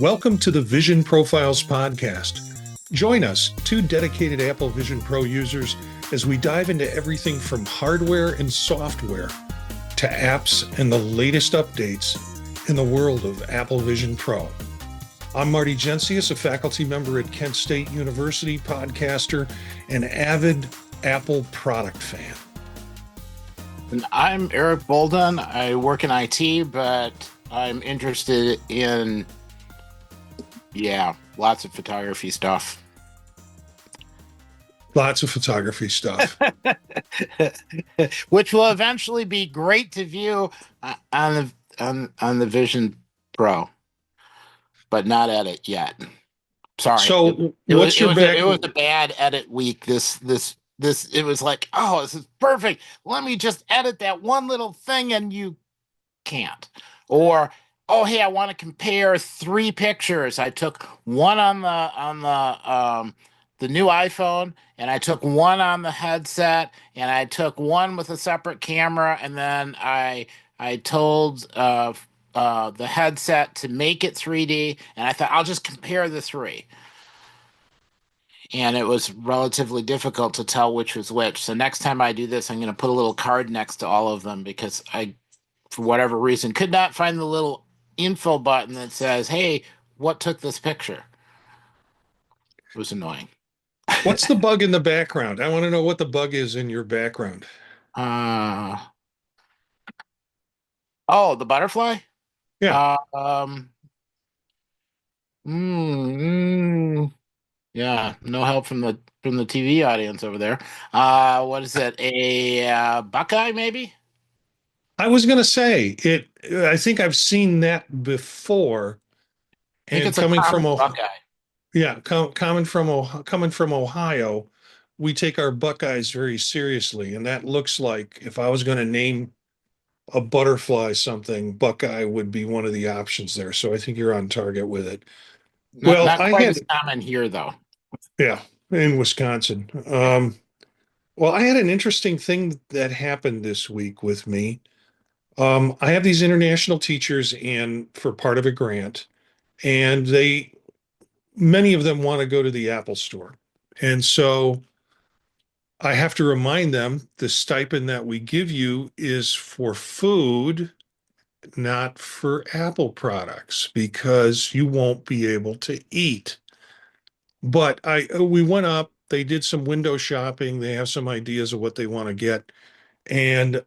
Welcome to the Vision Profiles podcast. Join us, two dedicated Apple Vision Pro users, as we dive into everything from hardware and software to apps and the latest updates in the world of Apple Vision Pro. I'm Marty, a faculty member at Kent State University, podcaster, and avid Apple product fan. And I'm Eric Bolden. I work in IT, but I'm interested in, lots of photography stuff. Lots of photography stuff. Which will eventually be great to view on the Vision Pro, but not edit yet. Sorry. So it what's your back? It was a bad edit week. This it was like, oh, this is perfect. Let me just edit that one little thing, and you can't. Or, oh, hey, I want to compare three pictures. I took one on the new iPhone, and I took one on the headset, and I took one with a separate camera, and then I told the headset to make it 3D, and I thought I'll just compare the three. And it was relatively difficult to tell which was which. So next time I do this, I'm going to put a little card next to all of them because I, for whatever reason, could not find the little info button that says, hey, what took this picture? It was annoying. What's the bug in the background? I want to know what the bug is in your background. The butterfly? Yeah. Yeah, no help from the TV audience over there. What is it? A Buckeye, maybe? I was going to say it. I think I've seen that before. I think And it's coming from Buckeye. Yeah, coming from Ohio, we take our Buckeyes very seriously, and that looks like if I was going to name a butterfly something, Buckeye would be one of the options there. So I think you're on target with it. Not quite as common here, though. Yeah, in Wisconsin. Well, I had an interesting thing that happened this week with me. I have these international teachers and for part of a grant, and many of them want to go to the Apple store. And so I have to remind them the stipend that we give you is for food, not for Apple products, because you won't be able to eat. But we went up, they did some window shopping, they have some ideas of what they want to get. And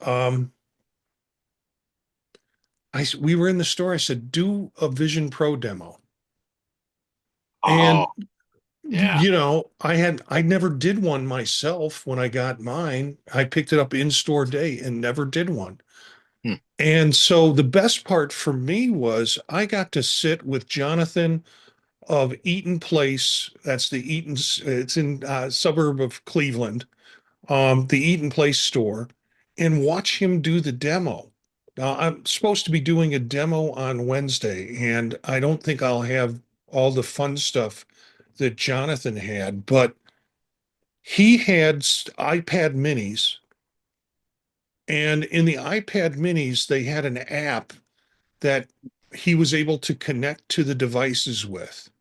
we were in the store, I said, do a Vision Pro demo. And yeah. I never did one myself when I got mine. I picked it up in store day and never did one. And so the best part for me was I got to sit with Jonathan of Eaton Place. That's the Eaton's, it's in a suburb of Cleveland, the Eaton Place store, and watch him do the demo. Now, I'm supposed to be doing a demo on Wednesday, and I don't think I'll have all the fun stuff that Jonathan had, but he had iPad minis. And in the iPad minis, they had an app that he was able to connect to the devices with.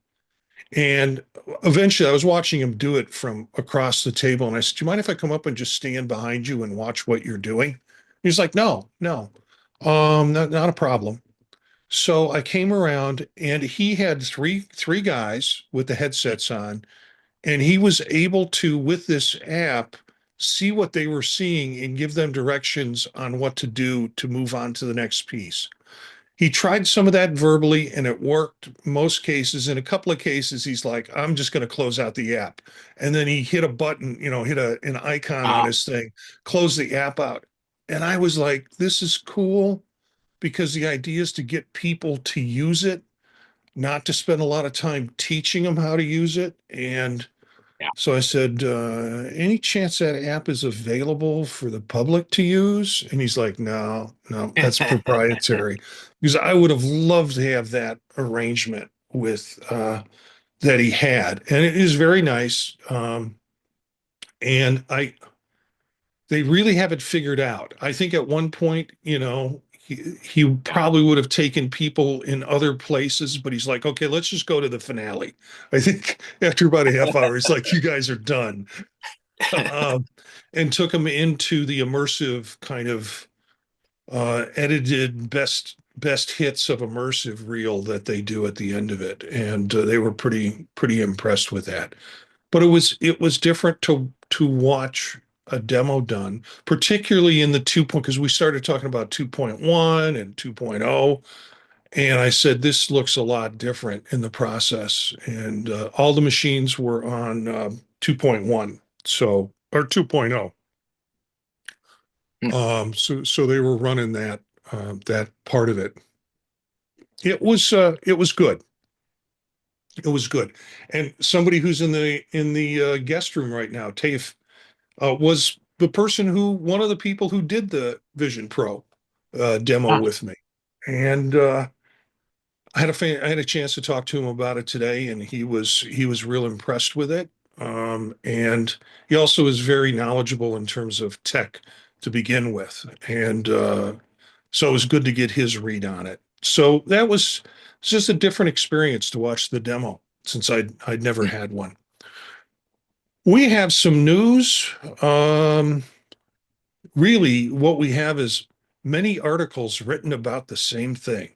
And eventually I was watching him do it from across the table. And I said, do you mind if I come up and just stand behind you and watch what you're doing? He's like, no, not a problem. So I came around and he had three guys with the headsets on, and he was able to, with this app, see what they were seeing and give them directions on what to do to move on to the next piece. He tried some of that verbally and it worked most cases. In a couple of cases, he's like, I'm just going to close out the app. And then he hit a button, hit an icon on his thing, close the app out. And I was like, this is cool, because the idea is to get people to use it, not to spend a lot of time teaching them how to use it. And so I said, any chance that app is available for the public to use? And he's like, no, that's proprietary. Because I would have loved to have that arrangement with that he had. And it is very nice. And they really have it figured out. I think at one point, He probably would have taken people in other places, but he's like, okay, let's just go to the finale. I think after about a half hour, he's like, you guys are done. Um, and took them into the immersive kind of edited best hits of immersive reel that they do at the end of it, and they were pretty impressed with that. But it was different to watch a demo done, particularly in the 2 point, because we started talking about 2.1 and 2.0, and I said this looks a lot different in the process, and all the machines were on 2.1, so or 2.0. So they were running that part of it. It was good. It was good. And somebody who's in the guest room right now, Tafe, was the person who one of the people who did the Vision Pro demo Huh. with me, and I had a chance to talk to him about it today, and he was real impressed with it. And he also is very knowledgeable in terms of tech to begin with, and so it was good to get his read on it. So that was it's just a different experience to watch the demo since I'd never had one. We have some news. Really, what we have is many articles written about the same thing.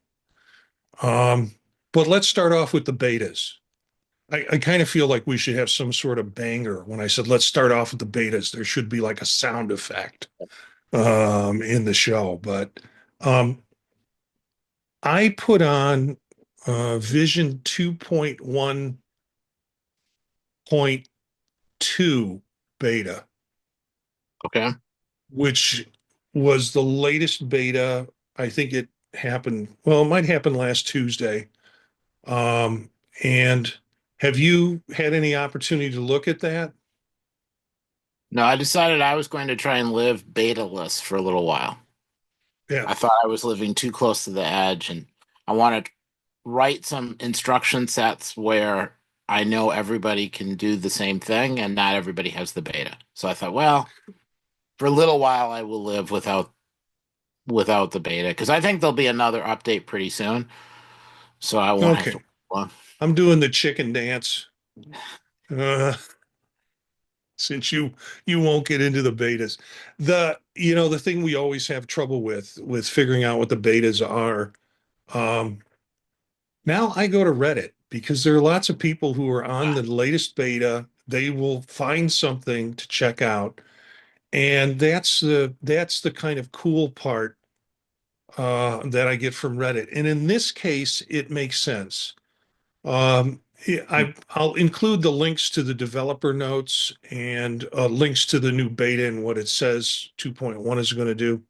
Um, but let's start off with the betas. I kind of feel like we should have some sort of banger. When I said let's start off with the betas, there should be like a sound effect in the show. But um, I put on Vision 2.1.2 beta, Okay. which was the latest beta. I think it happened, well, it might happen last Tuesday. Um, and have you had any opportunity to look at that? No, I decided I was going to try and live beta-less for a little while. Yeah. I thought I was living too close to the edge, and I want to write some instruction sets where I know everybody can do the same thing and not everybody has the beta. So I thought, well, for a little while I will live without the beta because I think there'll be another update pretty soon. So I won't have to. Okay. Well, I'm doing the chicken dance. Uh, since you won't get into the betas. The thing we always have trouble with figuring out what the betas are. Um, Now I go to Reddit because there are lots of people who are on the latest beta. They will find something to check out, and that's the kind of cool part that I get from Reddit. And in this case, it makes sense. I'll include the links to the developer notes and links to the new beta and what it says 2.1 is going to do.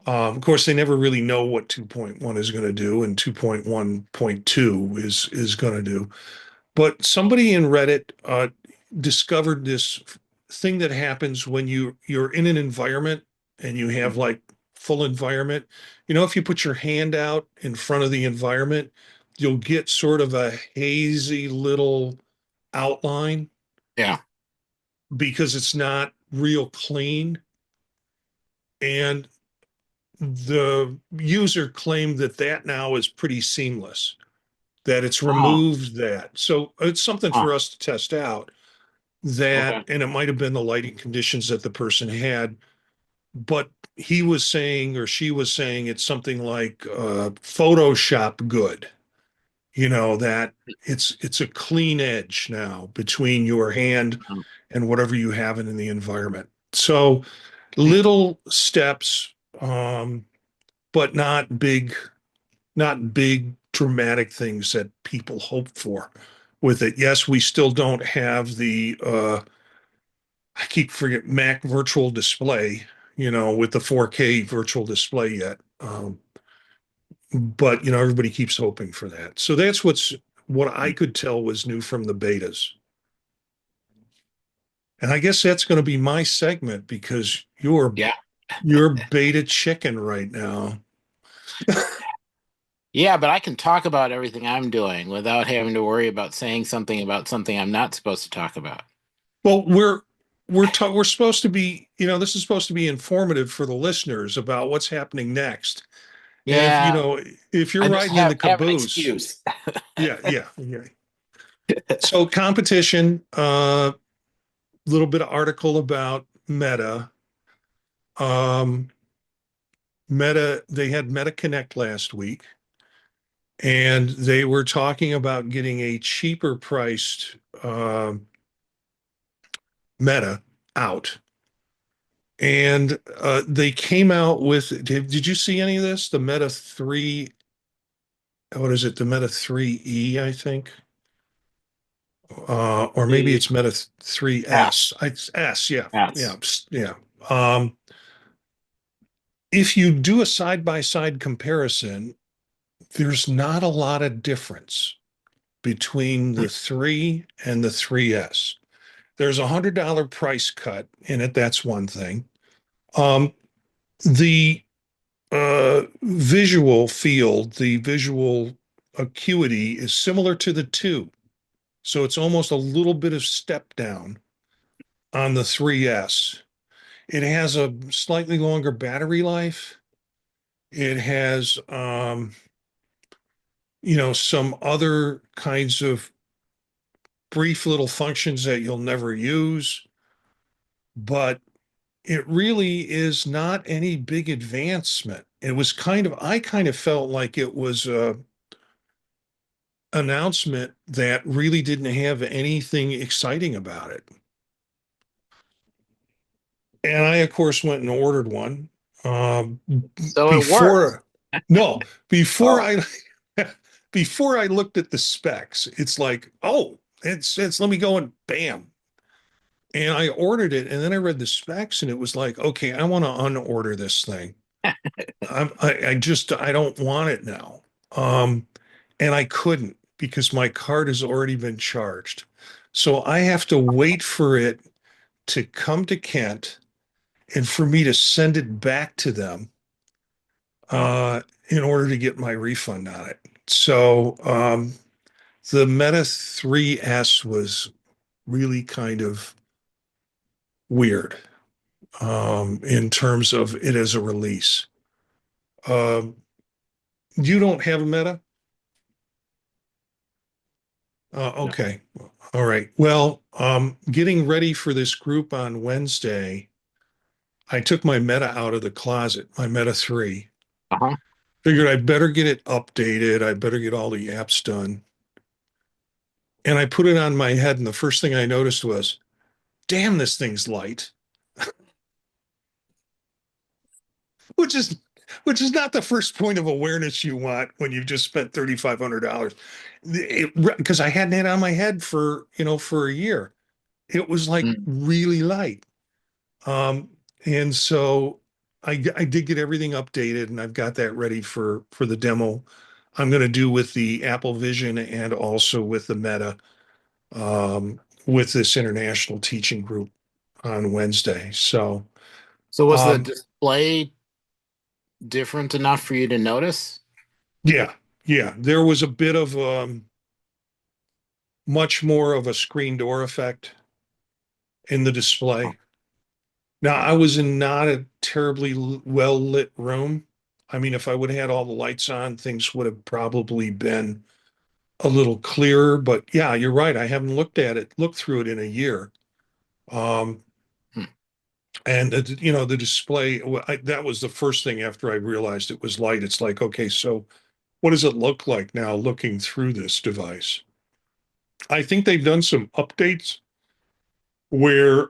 Of course, they never really know what 2.1 is going to do and 2.1.2 is going to do. But somebody in Reddit discovered this thing that happens when you're in an environment and you have like full environment. If you put your hand out in front of the environment, you'll get sort of a hazy little outline yeah. because it's not real clean. And the user claimed that now is pretty seamless, that it's Oh, removed that. So it's something oh, for us to test out okay. and it might have been the lighting conditions that the person had, but he was saying or she was saying it's something like Photoshop good, that it's a clean edge now between your hand Um, and whatever you have in the environment. So hmm, little steps, but not big dramatic things that people hope for with it. Yes, we still don't have the I keep forgetting Mac virtual display, with the 4K virtual display yet. But everybody keeps hoping for that. So that's what I could tell was new from the betas. And I guess that's going to be my segment because yeah. you're beta chicken right now. Yeah, but I can talk about everything I'm doing without having to worry about saying something about something I'm not supposed to talk about. Well, we're supposed to be, this is supposed to be informative for the listeners about what's happening next. And Yeah, if you're I just riding in the have an caboose, excuse. yeah. So competition, little bit of article about Meta. Um, Meta, they had Meta Connect last week, and they were talking about getting a cheaper priced Meta out. And they came out with, did you see any of this? The Meta 3, what is it? The Meta 3E, I think. Or maybe The it's Meta 3S. S, It's S, yeah. Yeah. S. Yeah. Um, if you do a side-by-side comparison, there's not a lot of difference between the 3 and the 3S. There's $100 price cut in it. That's one thing. Um, the visual field, the visual acuity is similar to the 2. So it's almost a little bit of step down on the 3S. It has a slightly longer battery life. It has, some other kinds of brief little functions that you'll never use, but it really is not any big advancement. I kind of felt like it was a announcement that really didn't have anything exciting about it. And I, of course, went and ordered one. Um, So it works. before, no, before Oh, I, before I looked at the specs, it's like, oh, let me go and bam. And I ordered it, and then I read the specs, and it was like, okay, I want to unorder this thing. I don't want it now. Um, and I couldn't because my card has already been charged. So I have to wait for it to come to Kent and for me to send it back to them oh. uh, in order to get my refund on it. So the Meta 3S was really kind of weird in terms of it as a release. Um, you don't have a Meta? No. Okay. All right. Well, getting ready for this group on Wednesday, I took my Meta out of the closet, my Meta 3. Uh-huh. Figured I better get it updated. I better get all the apps done. And I put it on my head, and the first thing I noticed was, damn, this thing's light, which is which is not the first point of awareness you want when you've just spent $3,500. Because I hadn't had it on my head for a year. It was like Mm. really light. Um, and so I did get everything updated, and I've got that ready for the demo I'm going to do with the Apple Vision and also with the Meta with this international teaching group on Wednesday. So So was the um, display different enough for you to notice? yeah, yeah, there was a bit of much more of a screen door effect in the Oh. display. Now I was in not a terribly well lit room. I mean, if I would have had all the lights on, things would have probably been a little clearer. But yeah, you're right. I haven't looked through it in a year. Um, Hmm. and the display, that was the first thing after I realized it was light. It's like, okay, so what does it look like now looking through this device? I think they've done some updates where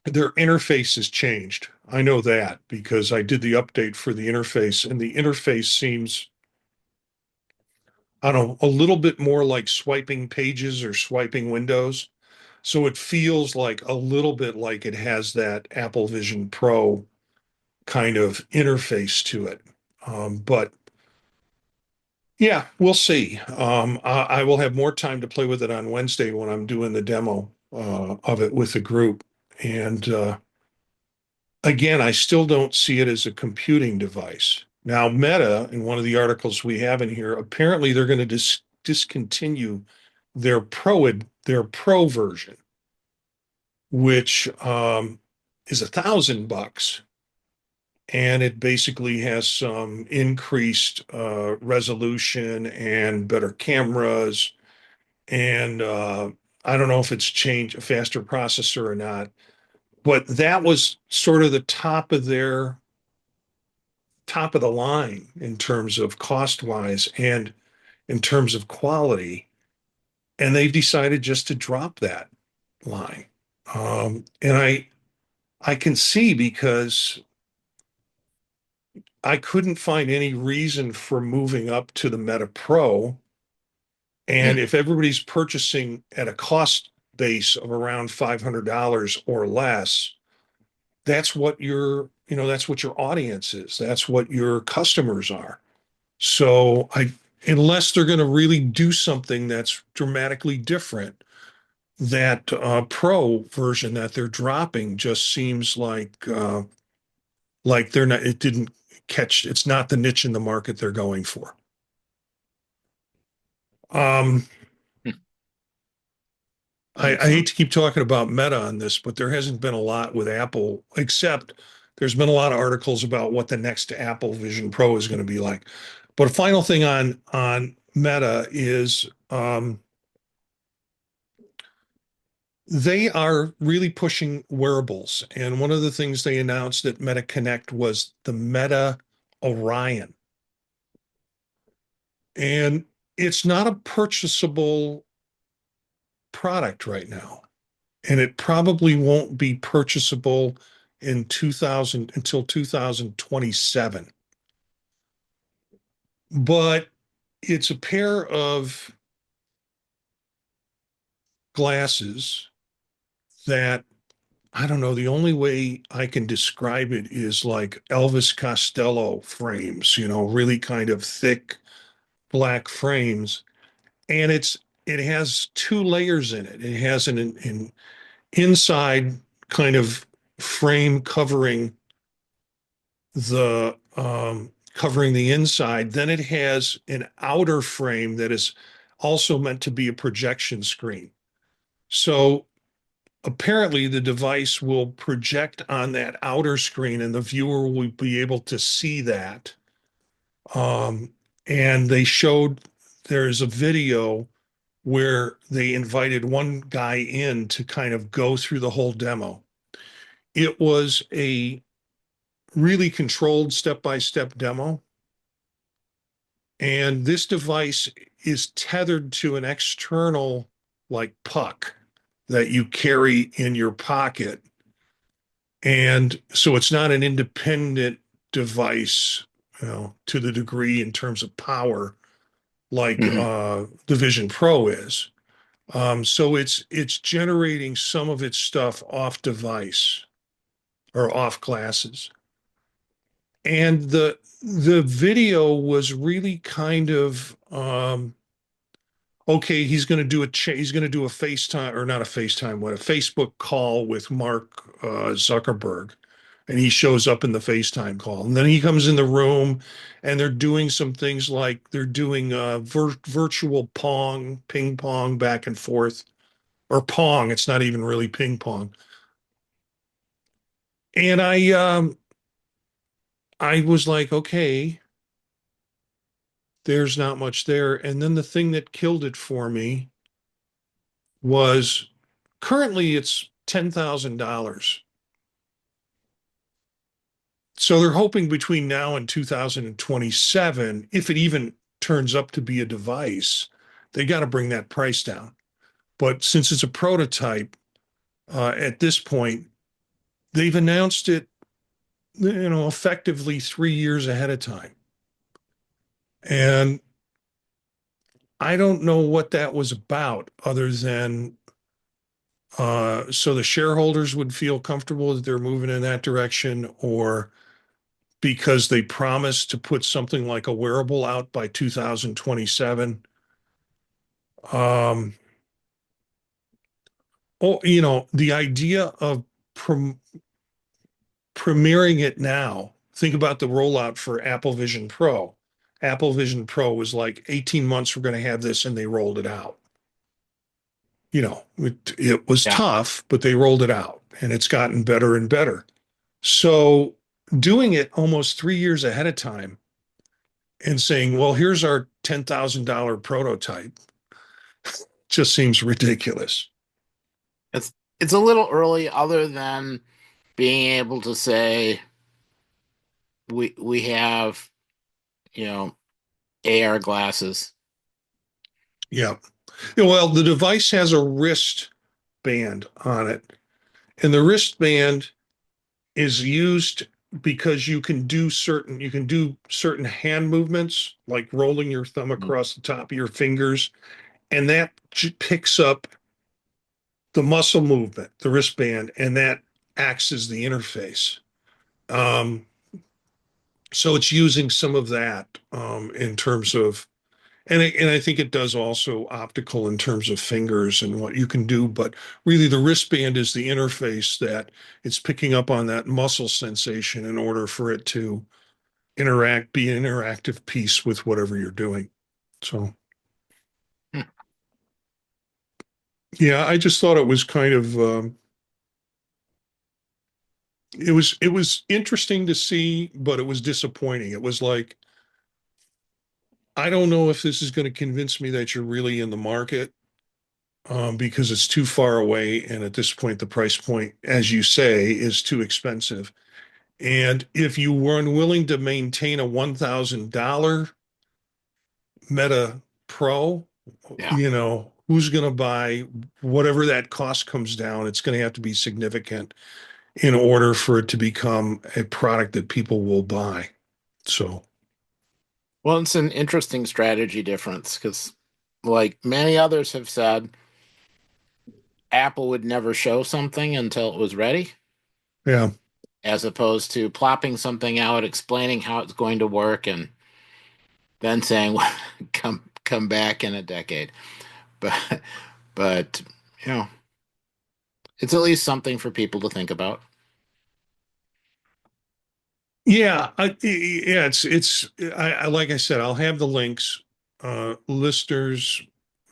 their interface has changed. I know that because I did the update for the interface, and the interface seems, I don't know, a little bit more like swiping pages or swiping windows. So it feels like a little bit like it has that Apple Vision Pro kind of interface to it. But yeah, we'll see. I will have more time to play with it on Wednesday when I'm doing the demo of it with the group. And again, I still don't see it as a computing device. Now, Meta, in one of the articles we have in here, apparently they're going to discontinue their Pro version, which is $1,000, and it basically has some increased resolution and better cameras, and I don't know if it's changed a faster processor or not, but that was sort of the top of the line in terms of cost wise and in terms of quality, and they've decided just to drop that line. And I can see, because I couldn't find any reason for moving up to the Meta Pro. And Hmm. if everybody's purchasing at a cost base of around $500 or less, that's what your audience is. That's what your customers are. So unless they're going to really do something that's dramatically different, that Pro version that they're dropping just seems like they're not. It didn't catch. It's not the niche in the market they're going for. Um, Hmm. I Makes hate sense. to keep talking about Meta on this, but there hasn't been a lot with Apple, except there's been a lot of articles about what the next Apple Vision Pro is going to be like. But a final thing on Meta is they are really pushing wearables. And one of the things they announced at Meta Connect was the Meta Orion. And it's not a purchasable product right now. And it probably won't be purchasable in 2000 until 2027. But it's a pair of glasses that, I don't know, the only way I can describe it is like Elvis Costello frames, really kind of thick black frames. And it has two layers in it. It has an inside kind of frame covering the inside. Then it has an outer frame that is also meant to be a projection screen. So apparently the device will project on that outer screen and the viewer will be able to see that. Um, and there's a video where they invited one guy in to kind of go through the whole demo. It was a really controlled step-by-step demo. And this device is tethered to an external, like, puck that you carry in your pocket. And so it's not an independent device, to the degree in terms of power like Hmm. the Vision Pro is. So it's generating some of its stuff off device or off glasses. And the video was really kind of okay, he's going to do a FaceTime, or not a FaceTime, what, a Facebook call with Mark Zuckerberg. And he shows up in the FaceTime call. And then he comes in the room and they're doing some things like they're doing virtual ping pong back and forth, or pong. It's not even really ping pong. And I was like, okay, there's not much there. And then the thing that killed it for me was, currently it's $10,000. So they're hoping between now and 2027, if it even turns up to be a device, they got to bring that price down. But since it's a prototype, at this point, they've announced it, effectively 3 years ahead of time. And I don't know what that was about, other than so the shareholders would feel comfortable that they're moving in that direction, or because they promised to put something like a wearable out by 2027. Um, the idea of premiering it now, think about the rollout for Apple Vision Pro. Apple Vision Pro was like 18 months, we're going to have this, and they rolled it out. it was Yeah. tough, but they rolled it out and it's gotten better and better. So doing it almost 3 years ahead of time and saying, well, here's our $10,000 prototype just seems ridiculous. It's it's a little early other than being able to say we have, you know, AR glasses. Yeah. Well, the device has a wrist band on it, and the wristband is used because you can do certain hand movements like rolling your thumb across the top of your fingers, and that picks up the muscle movement, the wristband, and that acts as the interface. Um, so it's using some of that in terms of, and I think it does also optical in terms of fingers and what you can do. But really, the wristband is the interface that it's picking up on that muscle sensation in order for it to be an interactive piece with whatever you're doing. So, Hmm. yeah, I just thought it was kind of it was interesting to see, but it was disappointing. It was like, I don't know if this is going to convince me that you're really in the market, because it's too far away. And at this point, the price point, as you say, is too expensive. And if you were unwilling to maintain a $1,000 Meta Pro, Yeah. who's going to buy whatever that cost comes down? It's going to have to be significant in order for it to become a product that people will buy. So, Well, it's an interesting strategy difference because, like many others have said, Apple would never show something until it was ready, yeah. as opposed to plopping something out, explaining how it's going to work, and then saying, well, come back in a decade. But but you know, it's at least something for people to think about. Yeah, yeah, like I said, I'll have the links. Listeners,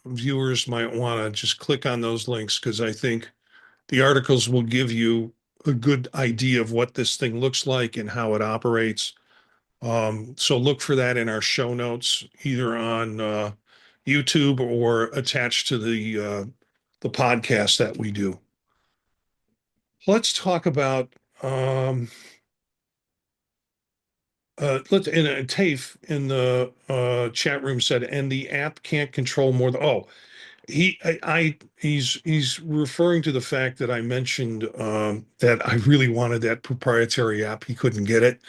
viewers might want to just click on those links because I think the articles will give you a good idea of what this thing looks like and how it operates. So look for that in our show notes, either on YouTube or attached to the podcast that we do. Let's talk about Tafe in the chat room said, and the app can't control more than, oh, he's referring to the fact that I mentioned that I really wanted that proprietary app. He couldn't get it.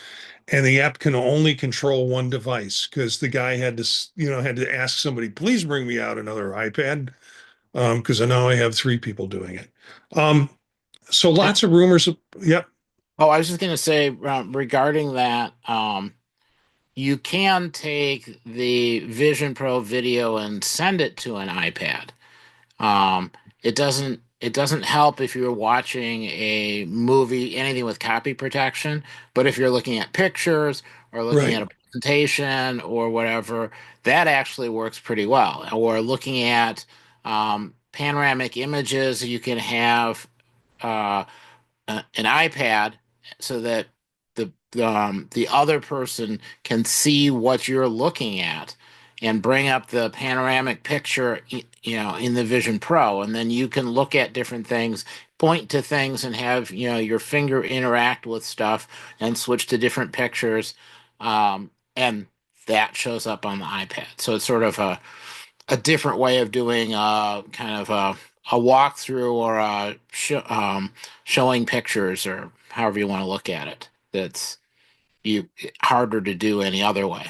And the app can only control one device because the guy had to ask somebody, please bring me out another iPad. Because I know I have three people doing it. Um, so Yeah. lots of rumors. Yep. Oh, I was just going to say regarding that, you can take the Vision Pro video and send it to an iPad. Um, it doesn't help if you're watching a movie, anything with copy protection, but if you're looking at pictures or looking at Right. a presentation or whatever, that actually works pretty well. Or looking at panoramic images, you can have uh, an iPad so that the other person can see what you're looking at and bring up the panoramic picture, in the Vision Pro, and then you can look at different things, point to things, and have your finger interact with stuff and switch to different pictures, and that shows up on the iPad. So it's sort of a different way of doing kind of a walkthrough or showing pictures or however you want to look at it. That's you harder to do any other way.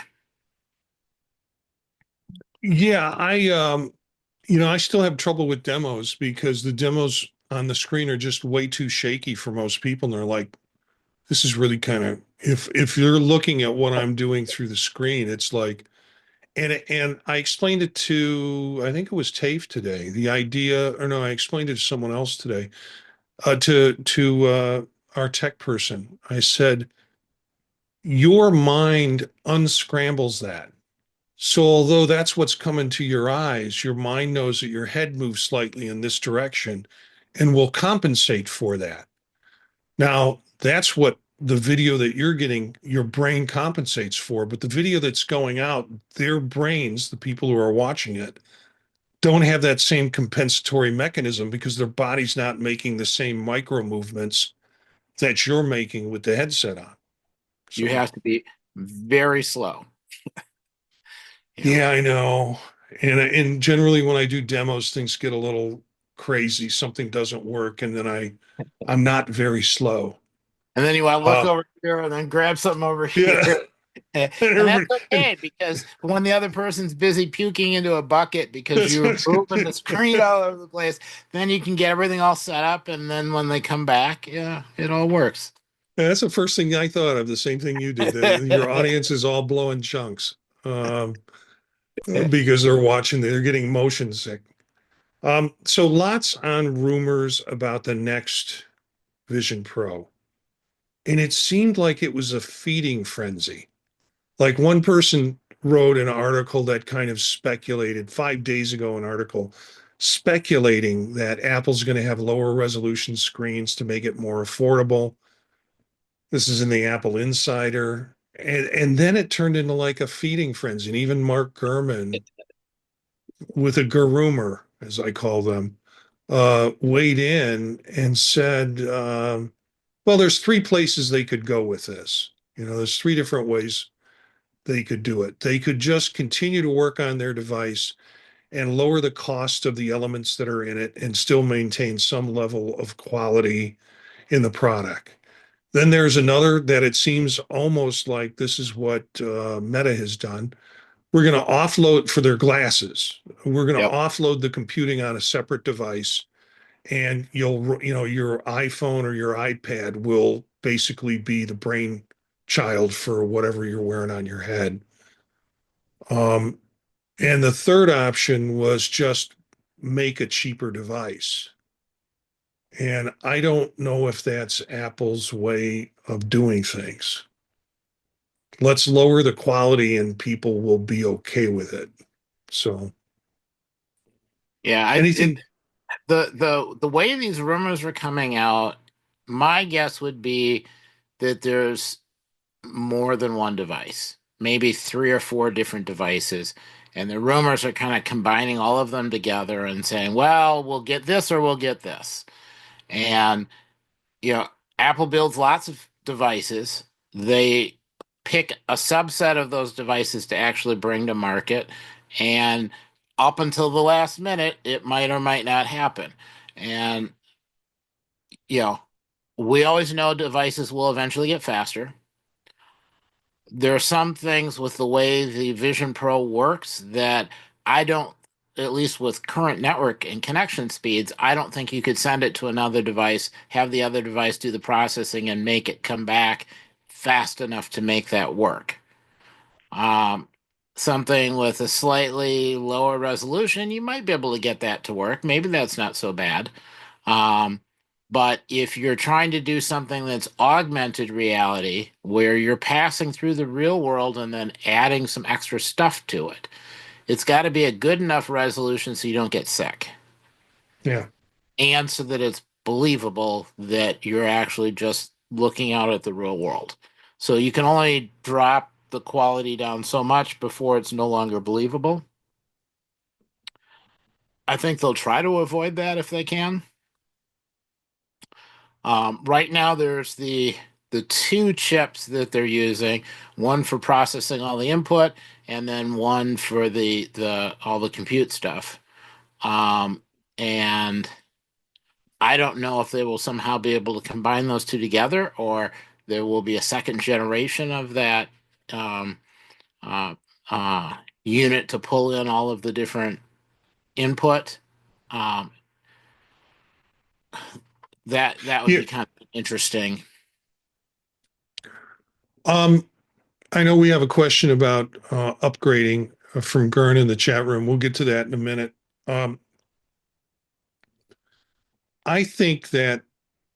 Yeah, I still have trouble with demos because the demos on the screen are just way too shaky for most people. And they're like, this is really kind of, if you're looking at what I'm doing through the screen, it's like, and I explained it to, I think it was TAFE today, the idea, or no, I explained it to someone else today, to our tech person. I said, your mind unscrambles that. So although that's what's coming to your eyes, your mind knows that your head moves slightly in this direction and will compensate for that. Now, that's what the video that you're getting, your brain compensates for. But the video that's going out, their brains, the people who are watching it, don't have that same compensatory mechanism because their body's not making the same micro movements that you're making with the headset on. You So, have to be very slow. You know, yeah, I know. And generally when I do demos, things get a little crazy. Something doesn't work, and then I'm not very slow. and then you want to look Uh, over here and then grab something over yeah. here. And And that's everybody, and okay because when the other person's busy puking into a bucket because that's what I you're was moving gonna the screen all over the place, then you can get everything all set up. And then when they come back, yeah, it all works. That's the first thing I thought of, the same thing you do. Your audience is all blowing chunks because they're watching, they're getting motion sick. So lots on rumors about the next Vision Pro. And it seemed like it was a feeding frenzy. Like one person wrote an article that kind of speculated 5 days ago, an article speculating that Apple's going to have lower resolution screens to make it more affordable. This is in the Apple Insider. And then it turned into like a feeding frenzy. And even Mark Gurman, with a Gurumer, as I call them, weighed in and said, well, there's three places they could go with this. There's three different ways they could do it. They could just continue to work on their device and lower the cost of the elements that are in it and still maintain some level of quality in the product. Then there's another that it seems almost like this is what Meta has done. We're going to offload for their glasses. We're going to Yep. offload the computing on a separate device, and your iPhone or your iPad will basically be the brain child for whatever you're wearing on your head. Um, and the third option was just make a cheaper device. And I don't know if that's Apple's way of doing things. Let's lower the quality and people will be okay with it. So Yeah, anything, the way these rumors were coming out, my guess would be that there's more than one device, maybe three or four different devices. And the rumors are kind of combining all of them together and saying, well, we'll get this or we'll get this. And, you know, Apple builds lots of devices. They pick a subset of those devices to actually bring to market. And up until the last minute, it might or might not happen. And, you know, we always know devices will eventually get faster. There are some things with the way the Vision Pro works that I don't, at least with current network and connection speeds, I don't think you could send it to another device, have the other device do the processing, and make it come back fast enough to make that work. Um, Something with a slightly lower resolution, you might be able to get that to work. Maybe that's not so bad. Um, but if you're trying to do something that's augmented reality, where you're passing through the real world and then adding some extra stuff to it, it's got to be a good enough resolution so you don't get sick, yeah. and so that it's believable that you're actually just looking out at the real world. So you can only drop the quality down so much before it's no longer believable. I think they'll try to avoid that if they can. Right now, there's the two chips that they're using, one for processing all the input, and then one for the all the compute stuff. Um, and I don't know if they will somehow be able to combine those two together, or there will be a second generation of that um, uh, unit to pull in all of the different input. Um, that would Yeah. be kind of interesting. Um, I know we have a question about upgrading from Gern in the chat room. We'll get to that in a minute. Um, I think that,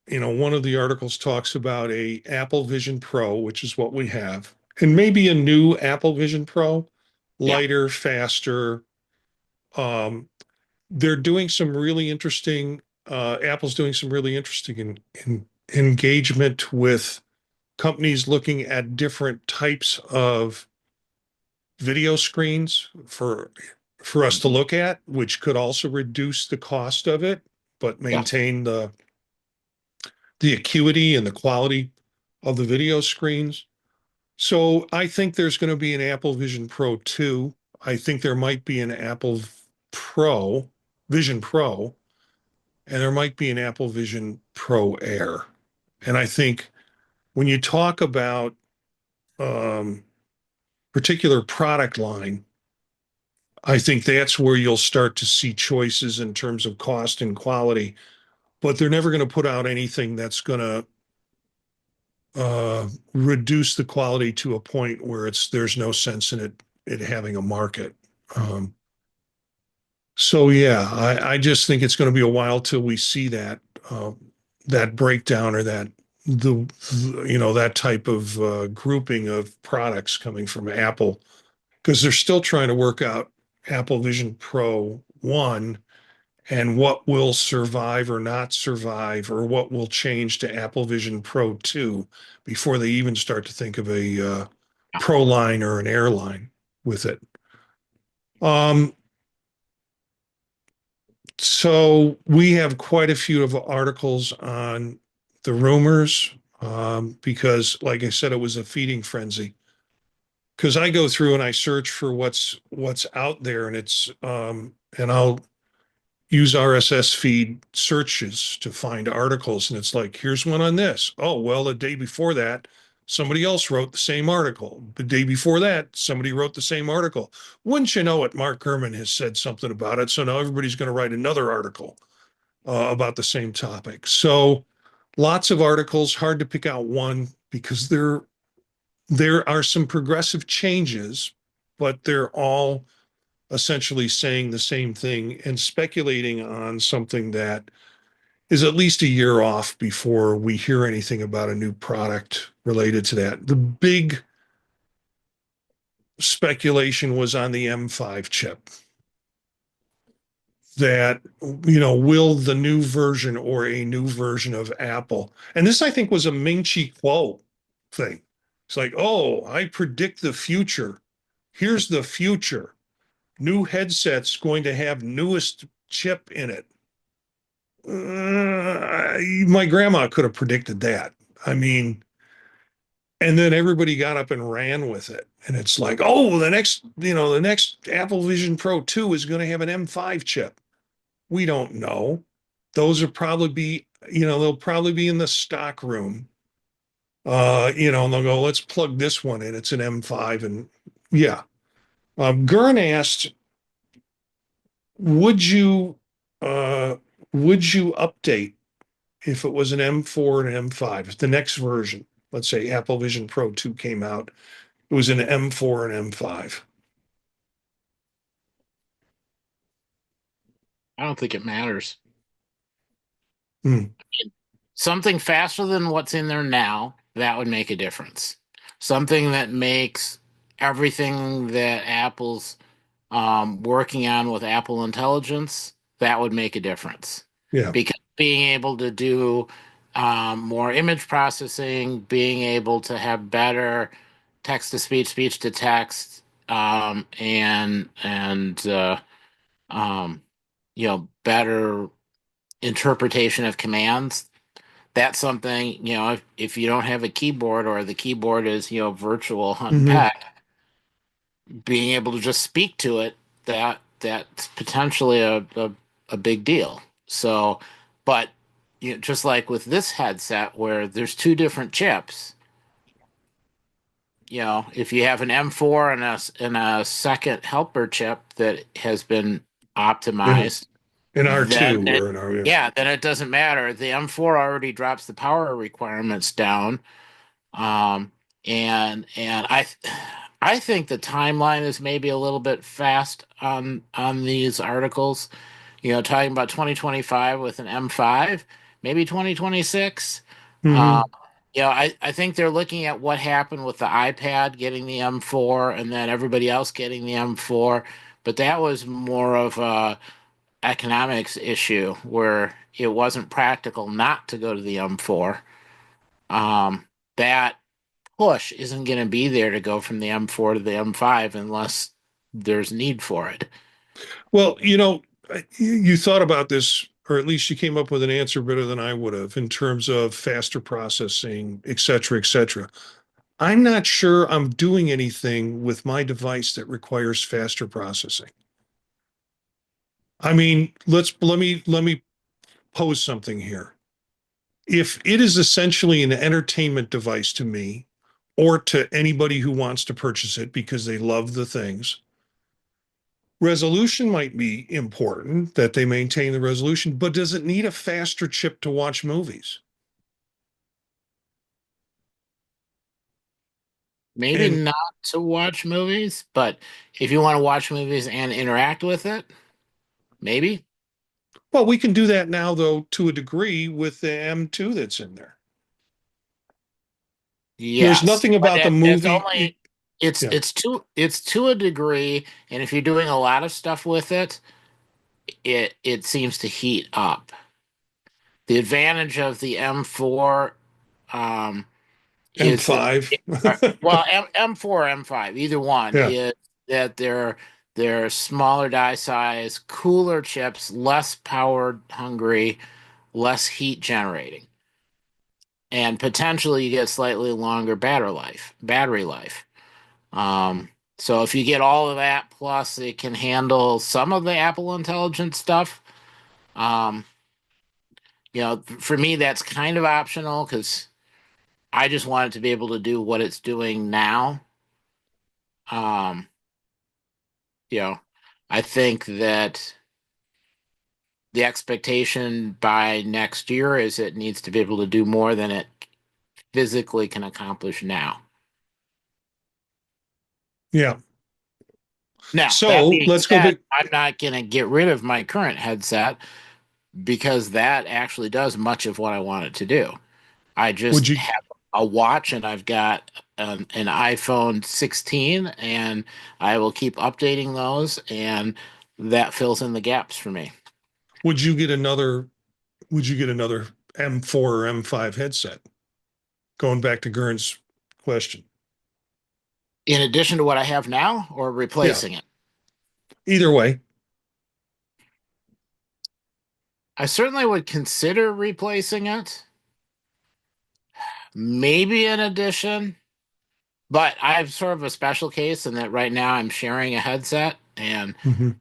one of the articles talks about a Apple Vision Pro, which is what we have, and maybe a new Apple Vision Pro. Yeah. lighter, faster. Um, they're doing some really interesting, Apple's doing some really interesting in engagement with companies looking at different types of video screens for us to Mhm. look at, which could also reduce the cost of it, but Yeah. maintain the acuity and the quality of the video screens. So I think there's going to be an Apple Vision Pro 2. I think there might be an Apple Pro, Vision Pro, and there might be an Apple Vision Pro Air. And I think when you talk about um, particular product line, I think that's where you'll start to see choices in terms of cost and quality. But they're never going to put out anything that's going to reduce the quality to a point where there's no sense in it having a market. Um, so yeah, I just think it's going to be a while till we see uh, that breakdown or that type of grouping of products coming from Apple because they're still trying to work out Apple Vision Pro 1 and what will survive or not survive or what will change to Apple Vision Pro 2 before they even start to think of a Pro line or an airline with it. Um, so we have quite a few of articles on the rumors because, like I said, it was a feeding frenzy. Because I go through and I search for what's out there, and I'll use RSS feed searches to find articles. And it's like, here's one on this. Oh, well, the day before that, somebody else wrote the same article. The day before that, somebody wrote the same article. Wouldn't you know it, Mark Gurman has said something about it. So now everybody's going to write another article about the same topic. So lots of articles, hard to pick out one because there are some progressive changes, but they're all essentially saying the same thing and speculating on something that is at least a year off before we hear anything about a new product related to that. The big speculation was on the M5 chip that, will the new version or a new version of Apple, and this I think was a Ming Chi Kuo thing. It's like, oh, I predict the future. Here's the future. New headsets going to have newest chip in it. My grandma could have predicted that. I mean, and then everybody got up and ran with it. And it's like, oh, the next Apple Vision Pro 2 is going to have an M5 chip. We don't know. Those will probably they'll probably be in the stock room. And they'll go, let's plug this one in. It's an M5. And yeah. Gurn asked, would you uh, would you update if it was an M4 and an M5, if the next version, let's say Apple Vision Pro 2 came out, it was an M4 and M5. I don't think it matters. Hmm. Something faster than what's in there now, that would make a difference. Something that makes everything that Apple's working on with Apple Intelligence, that would make a difference. Yeah. Because being able to do more image processing, being able to have better text to speech, speech to text, and um, better interpretation of commands. That's something, if you don't have a keyboard or the keyboard is, virtual Hmm. unpacked, being able to just speak to it, that's potentially a big deal. So, but just like with this headset where there's two different chips, if you have an M4 and a second helper chip that has been In optimized, in then R2 it, or in R, yeah. yeah, then it doesn't matter. The M4 already drops the power requirements down. Um, and I think the timeline is maybe a little bit fast on these articles. Talking about 2025 with an M5, maybe 2026. Um, Hmm. I think they're looking at what happened with the iPad getting the M4 and then everybody else getting the M4, but that was more of a economics issue where it wasn't practical not to go to the M4. That push isn't going to be there to go from the M4 to the M5 unless there's need for it. Well, you thought about this, or at least you came up with an answer better than I would have in terms of faster processing, et cetera, et cetera. I'm not sure I'm doing anything with my device that requires faster processing. I mean, let me pose something here. If it is essentially an entertainment device to me or to anybody who wants to purchase it because they love the things, resolution might be important that they maintain the resolution, but does it need a faster chip to watch movies? Maybe And not to watch movies, but if you want to watch movies and interact with it, maybe. well, we can do that now, though, to a degree with the M2 that's in there. There's Yes, nothing but about the that's movie. only Yeah, it's to a degree, and if you're doing a lot of stuff with it, it seems to heat up. The advantage of the M4 um, is that M5. well, M4, M5, either one Yeah. is that they're smaller die size, cooler chips, less power hungry, less heat generating, and potentially you get slightly longer battery life. Um, so if you get all of that, plus it can handle some of the Apple Intelligence stuff. Um, for me, that's kind of optional because I just want it to be able to do what it's doing now. Um, you know, I think that the expectation by next year is it needs to be able to do more than it physically can accomplish now. Yeah. Now, that So being let's go said, back. I'm not going to get rid of my current headset because that actually does much of what I want it to do. I Would just you have a watch and I've got an iPhone 16 and I will keep updating those and that fills in the gaps for me. would you get another would you get another M4 or M5 headset? Going back to Gern's question. In addition to what I have now or Yeah. replacing it. Either way. I certainly would consider replacing it. Maybe an addition, but I have sort of a special case in that right now I'm sharing a headset and Mhm.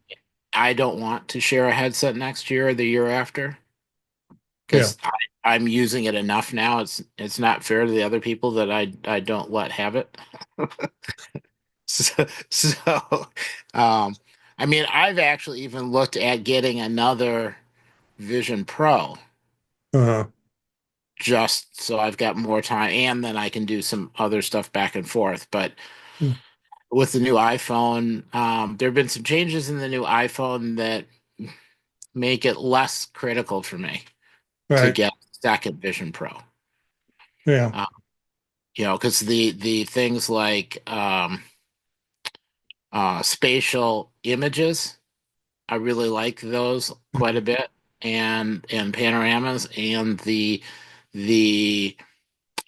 I don't want to share a headset next year or the year after Yeah. because I'm using it enough now. It's not fair to the other people that I don't let have it. So, um, I mean, I've actually even looked at getting another Vision Pro Uh-huh. just so I've got more time and then I can do some other stuff back and forth. But Mm. with the new iPhone, there have been some changes in the new iPhone that make it less critical for me to Right. get second Vision Pro. Yeah. Uh, because the things like spatial images, I really like those quite a bit, and panoramas, and the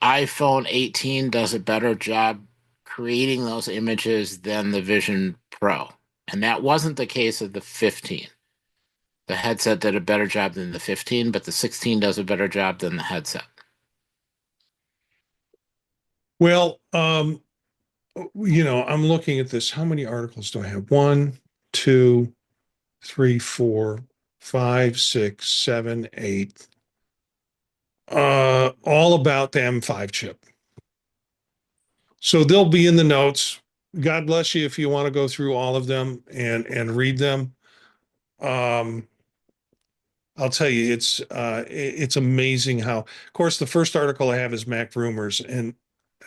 iPhone 18 does a better job creating those images than the Vision Pro, and that wasn't the case of the 15. The headset did a better job than the 15, but the 16 does a better job than the headset. Well, I'm looking at this. How many articles do I have? One, two, three, four, five, six, seven, eight. All about the M5 chip. So they'll be in the notes. God bless you if you want to go through all of them and read them. Um, I'll tell you, it's amazing how. Of course, the first article I have is Mac Rumors, and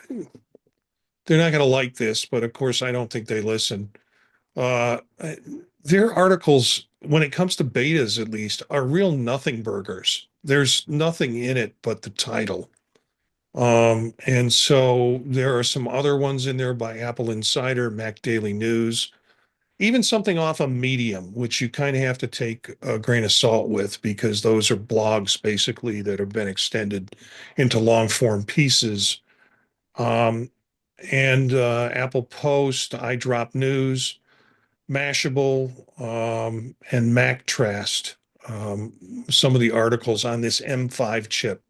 they're not going to like this, but of course, I don't think they listen. Uh, their articles, when it comes to betas at least, are real nothing burgers. There's nothing in it but the title. And so there are some other ones in there by Apple Insider, Mac Daily News, even something off of Medium, which you kind of have to take a grain of salt with because those are blogs basically that have been extended into long form pieces. Um, and Apple Post, iDrop News, Mashable, and MacTrast. Some of the articles on this M5 chip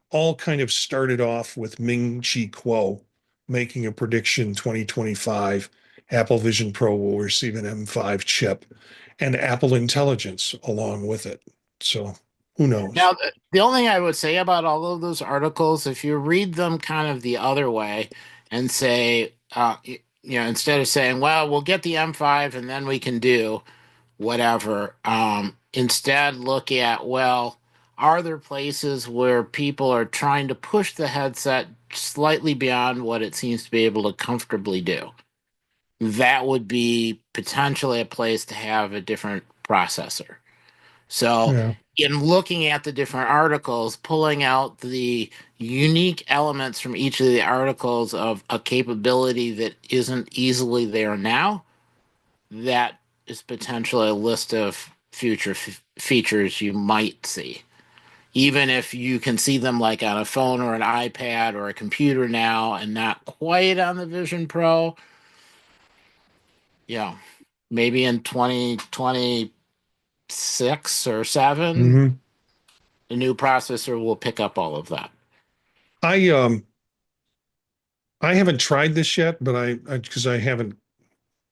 all kind of started off with Ming Chi Kuo making a prediction 2025 Apple Vision Pro will receive an M5 chip and Apple Intelligence along with it. So who knows? Now, the only thing I would say about all of those articles, if you read them kind of the other way and say, instead of saying, well, we'll get the M5 and then we can do whatever, instead look at, well, are there places where people are trying to push the headset slightly beyond what it seems to be able to comfortably do? That would be potentially a place to have a different processor. So, Yeah. in looking at the different articles, pulling out the unique elements from each of the articles of a capability that isn't easily there now, that is potentially a list of future features you might see. Even if you can see them like on a phone or an iPad or a computer now and not quite on the Vision Pro, yeah, maybe in 2026 or 7 Hmm. the new processor will pick up all of that. I I haven't tried this yet, but I because I haven't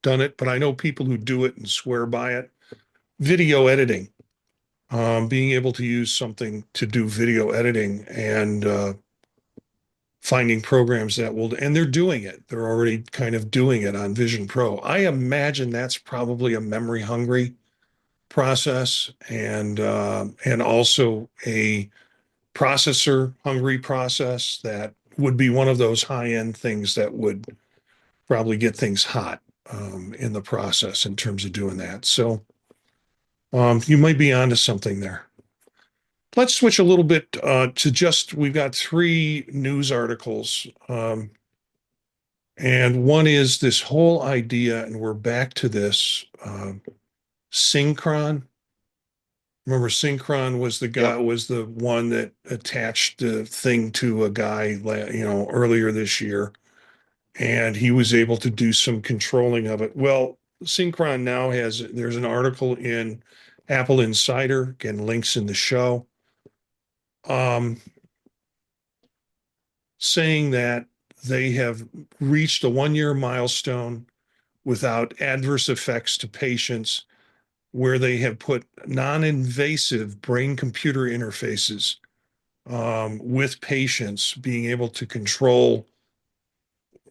done it, but I know people who do it and swear by it. Video editing, being able to use something to do video editing and finding programs that will, and they're doing it. They're already kind of doing it on Vision Pro. I imagine that's probably a memory hungry process and also a processor hungry process that would be one of those high end things that would probably get things hot in the process in terms of doing that. So you might be onto something there. Let's switch a little bit to just, we've got three news articles. And one is this whole idea, and we're back to this Synchron. Remember, Synchron was the Yep. guy, was the one that attached the thing to a guy, earlier this year, and he was able to do some controlling of it. Well, Synchron now has, there's an article in Apple Insider, again, links in the show, um, saying that they have reached a 1 year milestone without adverse effects to patients, where they have put non-invasive brain computer interfaces with patients being able to control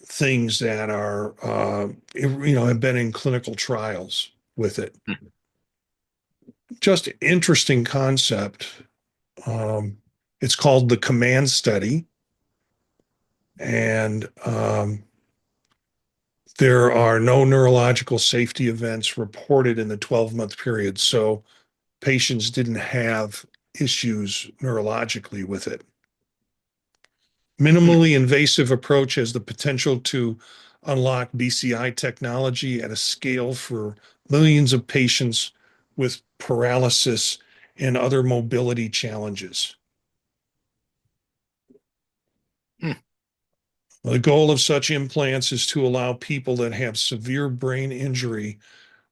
things that are, have been in clinical trials with it. Just interesting concept. Um, it's called the command study. And there are no neurological safety events reported in the 12-month period. So patients didn't have issues neurologically with it. Hmm. Minimally invasive approach has the potential to unlock BCI technology at a scale for millions of patients with paralysis and other mobility challenges. Hmm. The goal of such implants is to allow people that have severe brain injury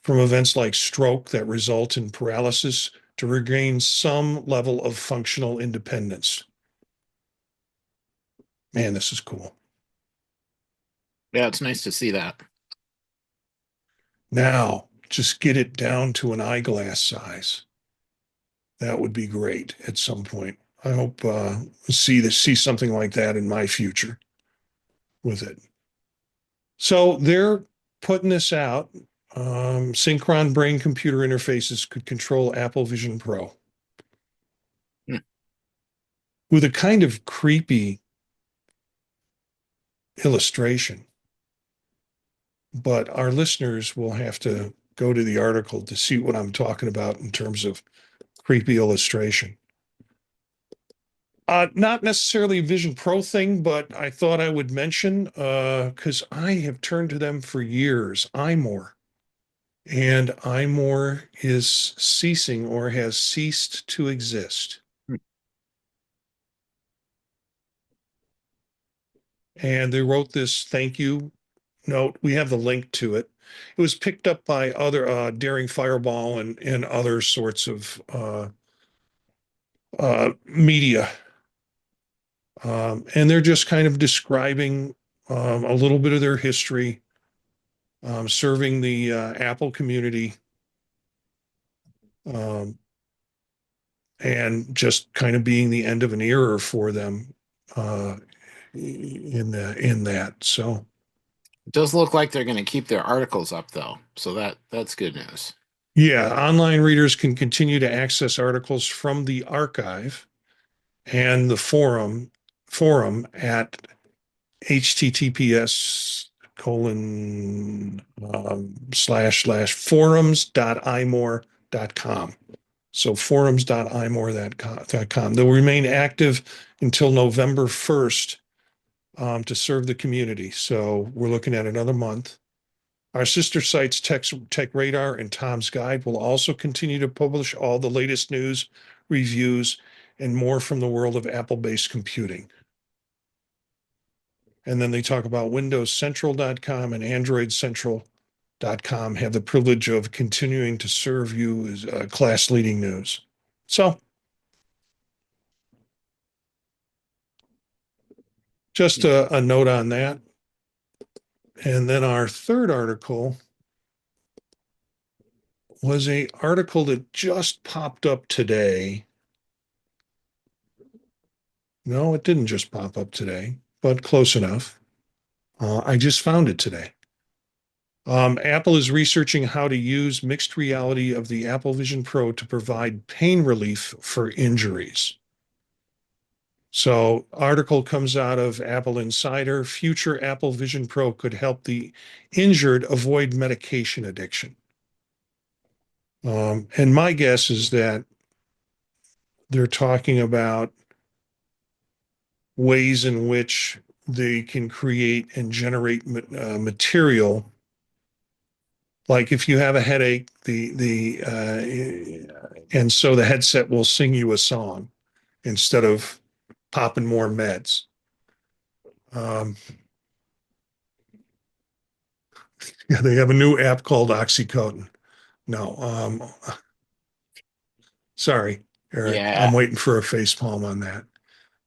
from events like stroke that result in paralysis to regain some level of functional independence. Man, this is cool. Yeah, it's nice to see that. Now, just get it down to an eyeglass size. That would be great at some point. I hope see something like that in my future with it. So they're putting this out. Synchron brain computer interfaces could control Apple Vision Pro Hmm. with a kind of creepy illustration. But our listeners will have to go to the article to see what I'm talking about in terms of creepy illustration. Not necessarily a Vision Pro thing, but I thought I would mention because I have turned to them for years, iMore. And iMore is ceasing or has ceased to exist. And they wrote this thank you note. We have the link to it. It was picked up by other Daring Fireball and other sorts of media. And they're just kind of describing a little bit of their history, serving the Apple community, um, and just kind of being the end of an era for them uh, in that. So It does look like they're going to keep their articles up though, so that's good news. yeah, online readers can continue to access articles from the archive and the forum at https colon slash forums.imore.com. So forums.imore.com. They'll remain active until November 1st to serve the community. So we're looking at another month. Our sister sites, Tech Radar and Tom's Guide, will also continue to publish all the latest news, reviews, and more from the world of Apple-based computing. And then they talk about WindowsCentral.com and AndroidCentral.com have the privilege of continuing to serve you as class-leading news. So just a note on that. And then our third article was a article that just popped up today. No, it didn't just pop up today, but close enough. I just found it today. Apple is researching how to use mixed reality of the Apple Vision Pro to provide pain relief for injuries. So, article comes out of Apple Insider. Future Apple Vision Pro could help the injured avoid medication addiction. And my guess is that they're talking about ways in which they can create and generate material. Like if you have a headache, and so the headset will sing you a song instead of popping more meds. Um, yeah, they have a new app called Oxycodone. No, sorry, Eric. Yeah, I'm waiting for a facepalm on that.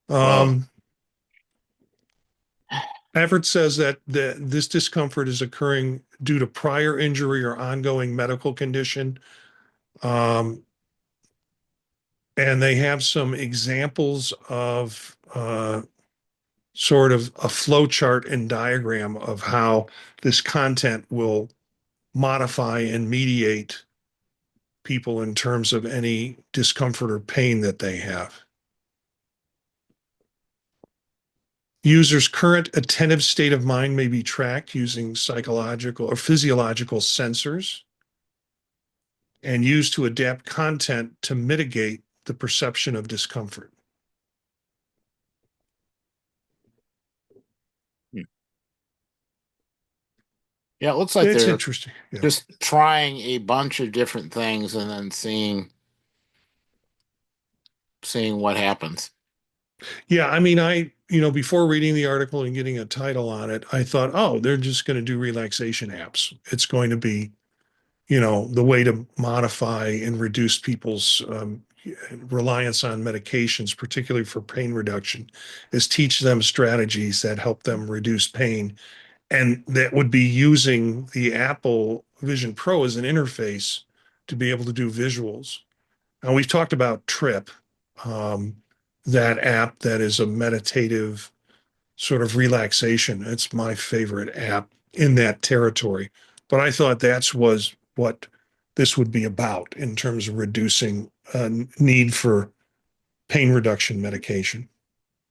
well, Um, Everett says that this discomfort is occurring due to prior injury or ongoing medical condition. Um, and they have some examples of sort of a flow chart and diagram of how this content will modify and mediate people in terms of any discomfort or pain that they have. Users' current attentive state of mind may be tracked using psychological or physiological sensors and used to adapt content to mitigate the perception of discomfort. yeah, it looks like It's they're interesting. Yeah. just trying a bunch of different things and then seeing what happens. Yeah. I mean, before reading the article and getting a title on it, I thought, oh, they're just going to do relaxation apps. It's going to be, the way to modify and reduce people's reliance on medications, particularly for pain reduction, is teach them strategies that help them reduce pain. And that would be using the Apple Vision Pro as an interface to be able to do visuals. Now, we've talked about Trip, um, that app that is a meditative sort of relaxation. It's my favorite app in that territory. But I thought that's was what this would be about in terms of reducing need for pain reduction medication.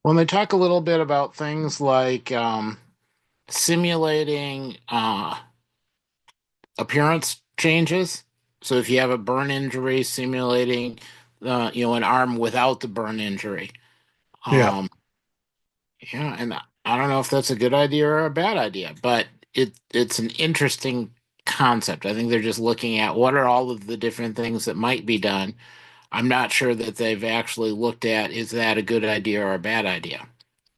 When they talk a little bit about things like simulating appearance changes. So if you have a burn injury, simulating an arm without the burn injury. Yeah. Um, yeah, and I don't know if that's a good idea or a bad idea, but it's an interesting concept. I think they're just looking at what are all of the different things that might be done. I'm not sure that they've actually looked at is that a good idea or a bad idea. I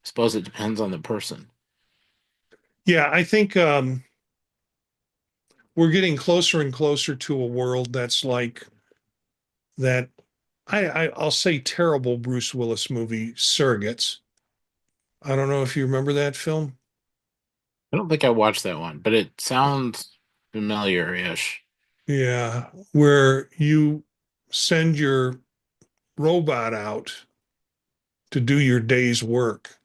suppose it depends on the person. Yeah, I think we're getting closer and closer to a world that's like that. I'll say terrible Bruce Willis movie, Surrogates. I don't know if you remember that film. I don't think I watched that one, but it sounds familiar-ish. Yeah, where you send your robot out to do your day's work,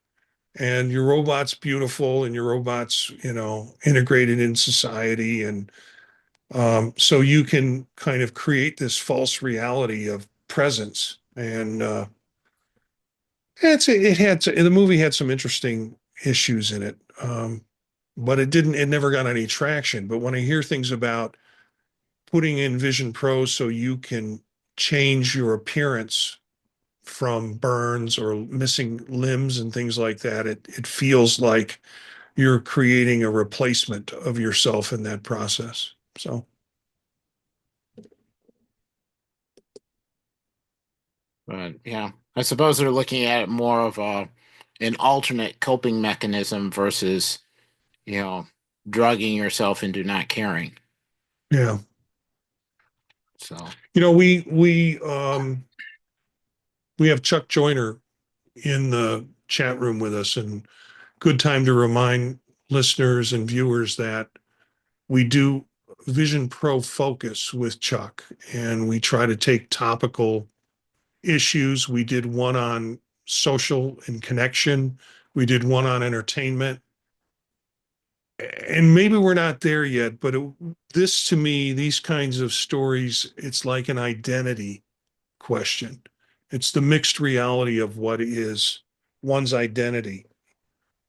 and your robot's beautiful, and your robot's, integrated in society, and so you can kind of create this false reality of presence. And the movie had some interesting issues in it, but it never got any traction. But when I hear things about putting in Vision Pro so you can change your appearance from burns or missing limbs and things like that, it feels like you're creating a replacement of yourself in that process. So, But yeah, I suppose they're looking at it more of a an alternate coping mechanism versus, you know, drugging yourself into not caring. yeah. So We have Chuck Joyner in the chat room with us, and good time to remind listeners and viewers that we do Vision Pro Focus with Chuck, and we try to take topical issues. We did one on social and connection. We did one on entertainment. And maybe we're not there yet, but this to me, these kinds of stories, it's like an identity question. It's the mixed reality of what is one's identity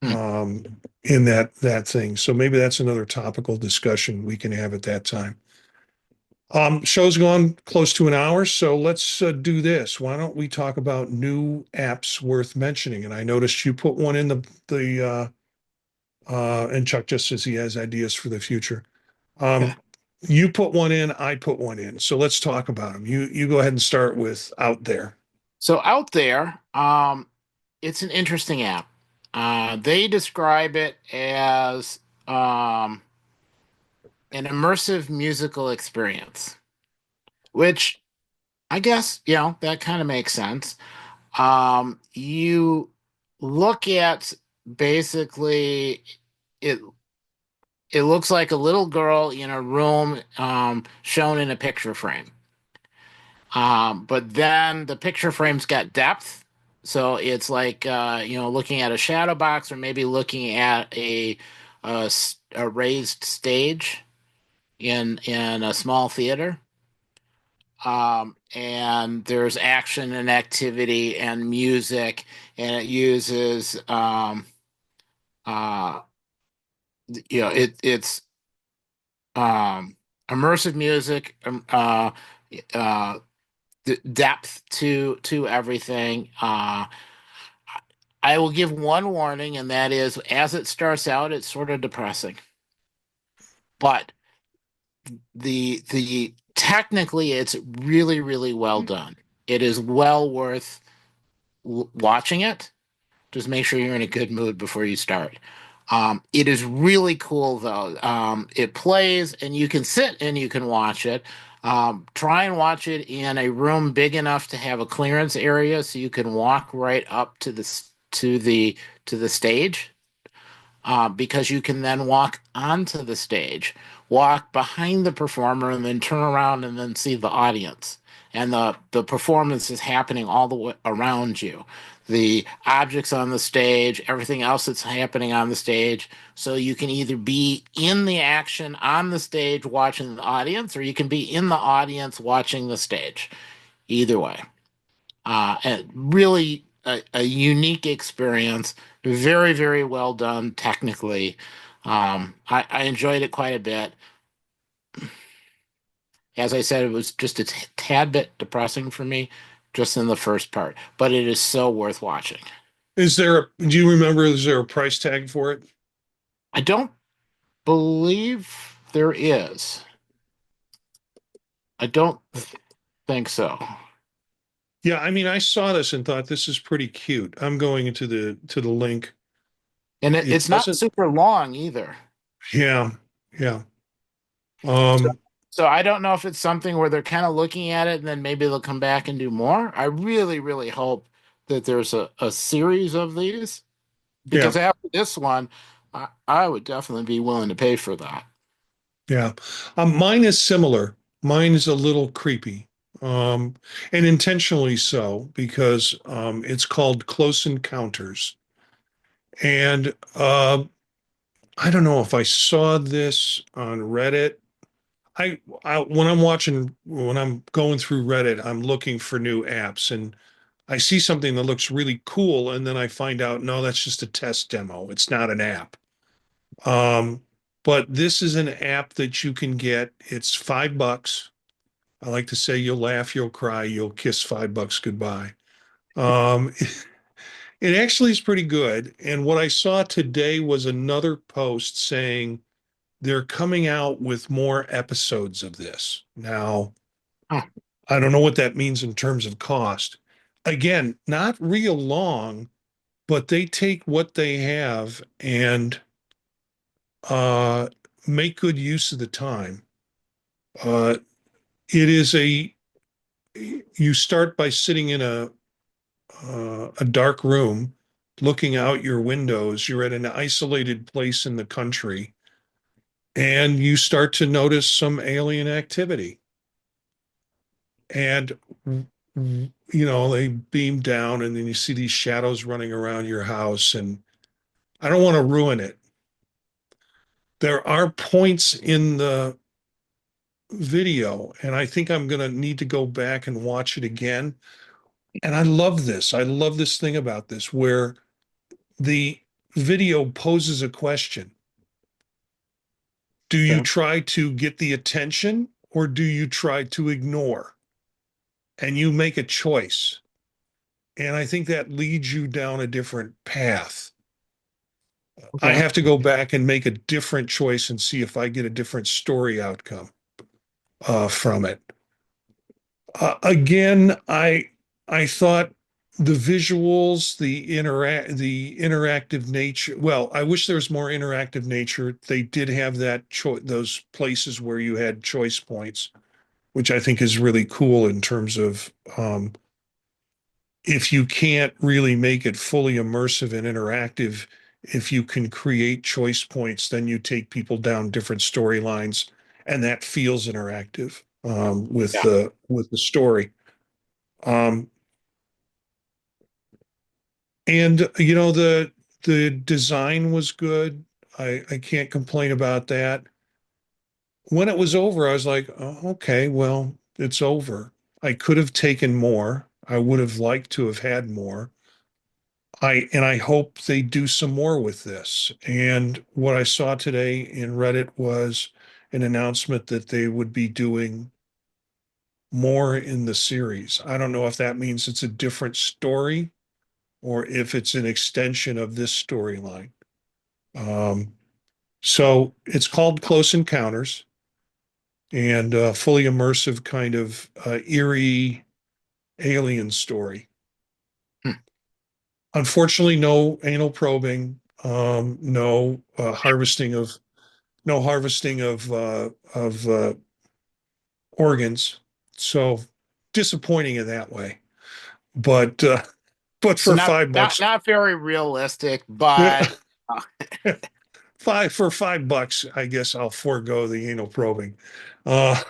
hmm. in that thing. So maybe that's another topical discussion we can have at that time. Show's gone close to an hour, so let's do this. Why don't we talk about new apps worth mentioning? And I noticed you put one in and Chuck just says he has ideas for the future. Um, you put one in, I put one in. So let's talk about them. You go ahead and start with out there. So out there, it's an interesting app. They describe it as an immersive musical experience, which I guess, that kind of makes sense. You look at basically it it looks like a little girl in a room shown in a picture frame. But then the picture frame's got depth. So it's like looking at a shadow box or maybe looking at a raised stage in a small theater. And there's action and activity and music, and it uses uh, it's um, immersive music, uh, depth to everything. I will give one warning, and that is, as it starts out, it's sort of depressing, but the technically it's really really well done. It is well worth watching it. Just make sure you're in a good mood before you start. It is really cool though. It plays and you can sit and you can watch it. Try and watch it in a room big enough to have a clearance area so you can walk right up to the stage. Because you can then walk onto the stage, walk behind the performer, and then turn around and then see the audience. And the performance is happening all the way around you. The objects on the stage, everything else that's happening on the stage. So you can either be in the action on the stage watching the audience, or you can be in the audience watching the stage. Either way. And really a unique experience. Very, very well done technically. I enjoyed it quite a bit. As I said, it was just a tad bit depressing for me just in the first part, but it is so worth watching. Do you remember, is there a price tag for it? I don't believe there is. I don't think so. Yeah, I mean, I saw this and thought this is pretty cute. I'm going into the link. And It it's not doesn't, super long either. yeah, yeah. So, Um, so I don't know if it's something where they're kind of looking at it and then maybe they'll come back and do more. I really, really hope that there's a series of these yeah, because after this one, I would definitely be willing to pay for that. yeah. Mine is similar. Mine is a little creepy. Um, and intentionally so because it's called Close Encounters. And I don't know if I saw this on Reddit. When I'm going through Reddit, I'm looking for new apps and I see something that looks really cool, and then I find out, no, that's just a test demo. It's not an app. Um, but this is an app that you can get. It's $5. I like to say you'll laugh, you'll cry, you'll kiss $5 goodbye. Um, it actually is pretty good. And what I saw today was another post saying they're coming out with more episodes of this. Now, Huh. I don't know what that means in terms of cost. Again, not real long, but they take what they have and uh, make good use of the time. Uh, it is you start by sitting in a dark room, looking out your windows. You're at an isolated place in the country, and you start to notice some alien activity. And they beam down, and then you see these shadows running around your house. And I don't want to ruin it. There are points in the video, and I think I'm going to need to go back and watch it again. And I love this. I love this thing about this, where the video poses a question. Do you Okay. try to get the attention or do you try to ignore? And you make a choice. And I think that leads you down a different path. I Okay. have to go back and make a different choice and see if I get a different story outcome from it. Again, I thought the visuals, the interactive nature. Well, I wish there was more interactive nature. They did have those places where you had choice points, which I think is really cool in terms of if you can't really make it fully immersive and interactive, if you can create choice points, then you take people down different storylines, and that feels interactive with Yeah. the story. Um, and the design was good. I can't complain about that. When it was over, I was like, oh, okay, well, it's over. I could have taken more. I would have liked to have had more. I hope they do some more with this. And what I saw today in Reddit was an announcement that they would be doing more in the series. I don't know if that means it's a different story or if it's an extension of this storyline. Um, so it's called Close Encounters and a fully immersive kind of eerie alien story. Hmm. Unfortunately, no anal probing, no harvesting of organs. So disappointing in that way. But but So for not five not bucks, not very realistic, but uh, for $5, I guess I'll forego the anal probing. Uh,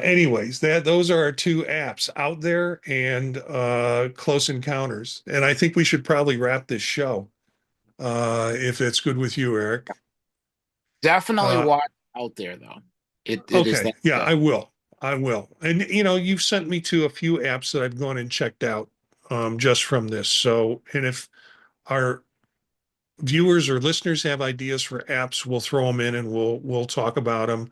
anyways, those are our two apps out there and Close Encounters. And I think we should probably wrap this show if it's good with you, Eric. definitely Uh, watch out there though. It is okay, that yeah, good. I will. I will. And you've sent me to a few apps that I've gone and checked out just from this. So, and if our viewers or listeners have ideas for apps, we'll throw them in and we'll talk about them.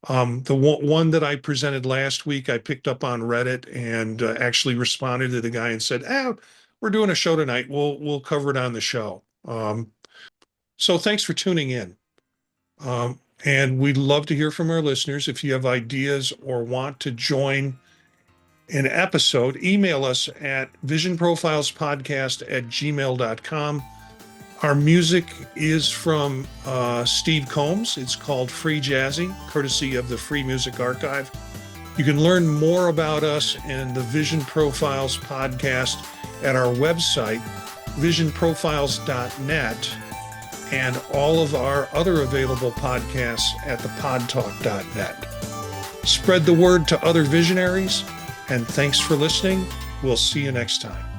The one that I presented last week, I picked up on Reddit and actually responded to the guy and said, we're doing a show tonight. We'll cover it on the show. So thanks for tuning in. And we'd love to hear from our listeners. If you have ideas or want to join an episode, email us at visionprofilespodcast@gmail.com. Our music is from Steve Combs. It's called Free Jazzy, courtesy of the Free Music Archive. You can learn more about us and the Vision Profiles podcast at our website, visionprofiles.net, and all of our other available podcasts at thepodtalk.net. Spread the word to other visionaries, and thanks for listening. We'll see you next time.